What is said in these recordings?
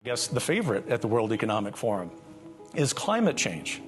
I guess the favorite at the World Economic Forum is climate change.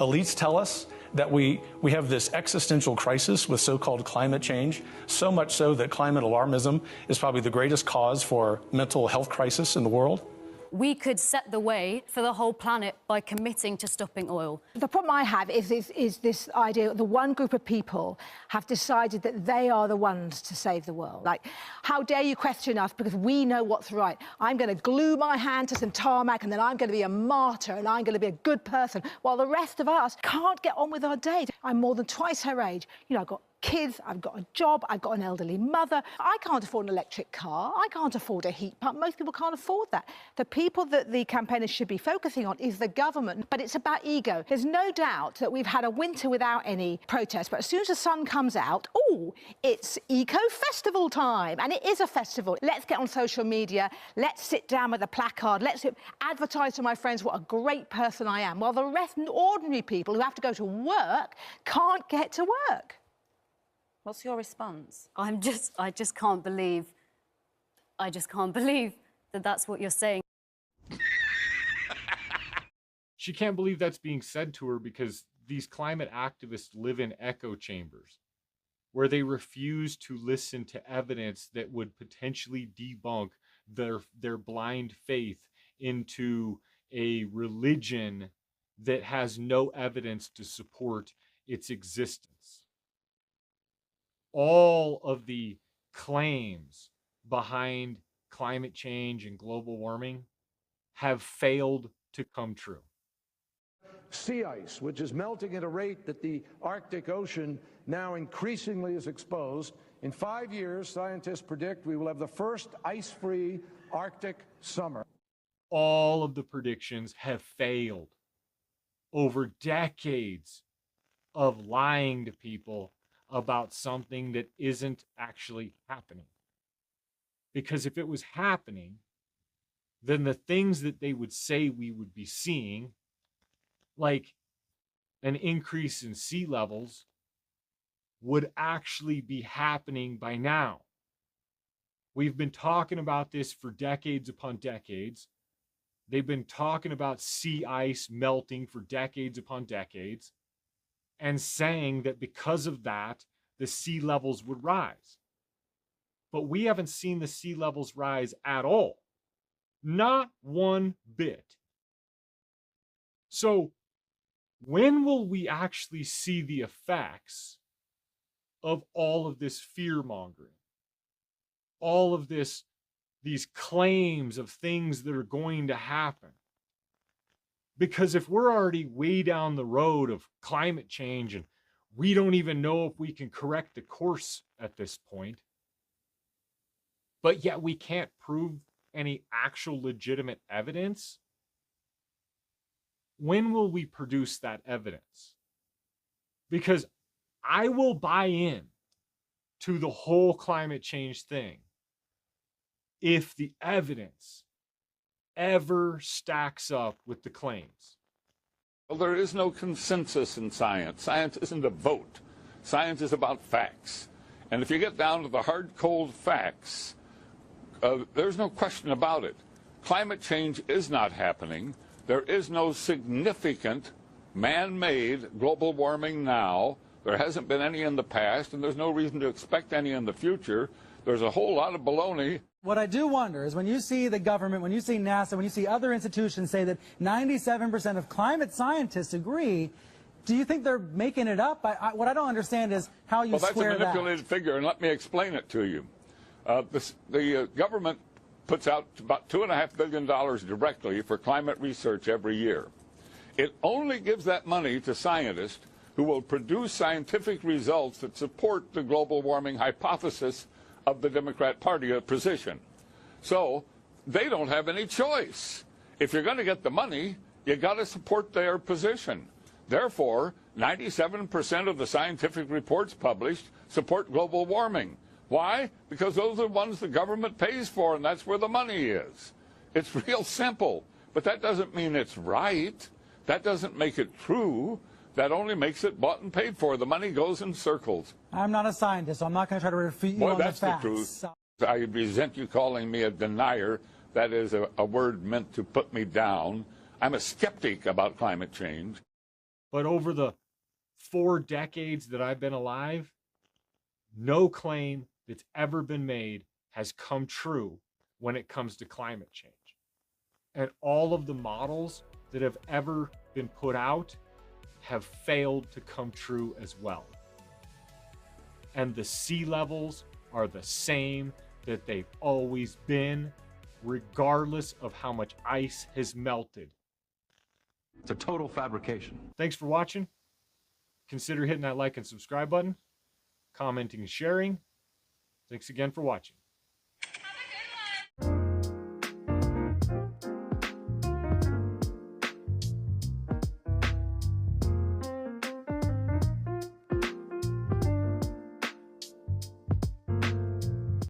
Elites tell us that we have this existential crisis with so-called climate change, so much so that climate alarmism is probably the greatest cause for mental health crisis in the world. We could set the way for the whole planet by committing to stopping oil. The problem I have is this idea that the one group of people have decided that they are the ones to save the world. Like, how dare you question us because we know what's right? I'm going to glue my hand to some tarmac and then I'm going to be a martyr and I'm going to be a good person, while the rest of us can't get on with our day. I'm more than twice her age. You know, I've got kids, I've got a job, I've got an elderly mother. I can't afford an electric car. I can't afford a heat pump. Most people can't afford that. The people that the campaigners should be focusing on is the government, but it's about ego. There's no doubt that we've had a winter without any protests, but as soon as the sun comes out, oh, it's eco-festival time, and it is a festival. Let's get on social media, let's sit down with a placard, let's advertise to my friends what a great person I am, while the rest, ordinary people who have to go to work, can't get to work. What's your response? I just can't believe that that's what you're saying. She can't believe that's being said to her because these climate activists live in echo chambers where they refuse to listen to evidence that would potentially debunk their blind faith into a religion that has no evidence to support its existence. All of the claims behind climate change and global warming have failed to come true. Sea ice, which is melting at a rate that the Arctic Ocean now increasingly is exposed. In 5 years, scientists predict we will have the first ice-free Arctic summer. All of the predictions have failed over decades of lying to people about something that isn't actually happening. Because if it was happening, then the things that they would say we would be seeing, like an increase in sea levels, would actually be happening by now. We've been talking about this for decades upon decades. They've been talking about sea ice melting for decades upon decades, and saying that because of that, the sea levels would rise. But we haven't seen the sea levels rise at all. Not one bit. So when will we actually see the effects of all of this fear-mongering? All of these claims of things that are going to happen? Because if we're already way down the road of climate change and we don't even know if we can correct the course at this point, but yet we can't prove any actual legitimate evidence, when will we produce that evidence? Because I will buy in to the whole climate change thing if the evidence ever stacks up with the claims. Well, there is no consensus in science. Science isn't a vote. Science is about facts. And if you get down to the hard, cold facts, there's no question about it. Climate change is not happening. There is no significant man-made global warming now. There hasn't been any in the past, and there's no reason to expect any in the future. There's a whole lot of baloney. What I do wonder is when you see the government, when you see NASA, when you see other institutions say that 97% of climate scientists agree, do you think they're making it up? What I don't understand is how you square that. Well, that's a manipulated figure, and let me explain it to you. The government puts out about $2.5 billion directly for climate research every year. It only gives that money to scientists who will produce scientific results that support the global warming hypothesis of the Democrat Party position. So they don't have any choice. If you're going to get the money, you got to support their position. Therefore, 97% of the scientific reports published support global warming. Why? Because those are the ones the government pays for, and that's where the money is. It's real simple. But that doesn't mean it's right. That doesn't make it true. That only makes it bought and paid for. The money goes in circles. I'm not a scientist, so I'm not going to try to refute you on the facts. Well, that's the truth. I resent you calling me a denier That is a word meant to put me down. I'm a skeptic about climate change. But over the 4 decades that I've been alive, no claim that's ever been made has come true when it comes to climate change. And all of the models that have ever been put out have failed to come true as well. And the sea levels are the same that they've always been, regardless of how much ice has melted. It's a total fabrication. Thanks for watching. Consider hitting that like and subscribe button, commenting and sharing. Thanks again for watching.